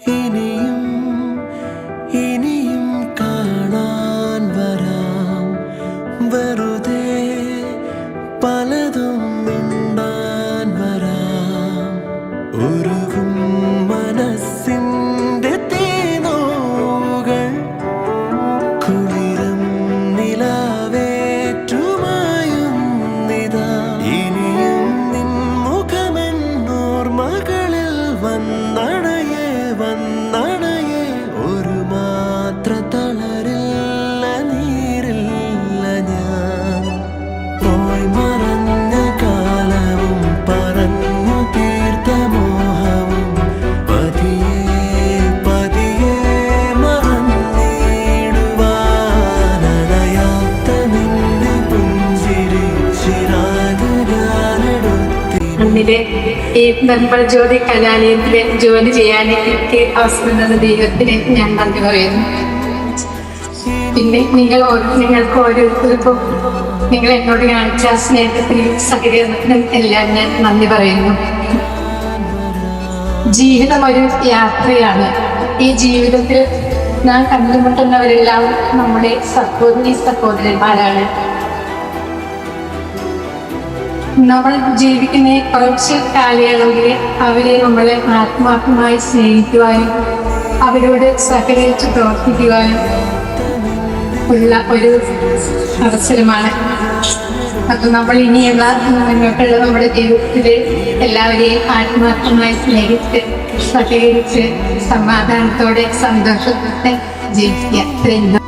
ഇനിയും ഇനിയും കാണാൻ വരാം, വെറുതെ പലതും മിണ്ടാൻ വരാം. ഉരുകും മനസ്സിൻ്റെ തീനോകൾ കുളിരും നിലാവേറ്റുമായും നിതാ. ഇനിയും നിൻ മുഖമെന്നോർമകളിൽ വന്നണയേ വന്നണയേ. ഒരു മാത്ര തളരില്ല, നീരില്ല ഞാൻ. പോയി മറഞ്ഞ കാലവും പറഞ്ഞു തീർത്ത മോഹവും പതിയെ പതിയെ മറന്നിടുവാനണയാത്ത നിന്റെ പുഞ്ചിരി ചിരാതുകാലെടുത്തി. ഈ നിർമ്മൽ ജ്യോതി കലാലയത്തിലെ ജോലി ചെയ്യാൻ എനിക്ക് അവസരം തന്ന ദൈവത്തിന് ഞാൻ നന്ദി പറയുന്നു. പിന്നെ നിങ്ങൾക്ക് ഓരോരുത്തർക്കും നിങ്ങൾ എന്നോട് കാണിച്ച സ്നേഹത്തിനും സഹകരണത്തിനും എല്ലാം ഞാൻ നന്ദി പറയുന്നു. ജീവിതം ഒരു യാത്രയാണ്. ഈ ജീവിതത്തിൽ നാം കണ്ടുമുട്ടുന്നവരെല്ലാം നമ്മുടെ സഹോദരന്മാരാണ്. നമ്മൾ ജീവിക്കുന്ന കുറച്ച് കാലയളവിൽ അവരെ നമ്മളെ ആത്മാർത്ഥമായി സ്നേഹിക്കുവാനും അവരോട് സഹകരിച്ച് പ്രവർത്തിക്കുവാനും ഉള്ള ഒരു അവസരമാണ്. അപ്പം നമ്മൾ ഇനിയുള്ള മുന്നോട്ടുള്ള നമ്മുടെ ജീവിതത്തിൽ എല്ലാവരെയും ആത്മാർത്ഥമായി സ്നേഹിച്ച് സഹകരിച്ച് സമാധാനത്തോടെ സന്തോഷത്തോടെ ജീവിക്കുക.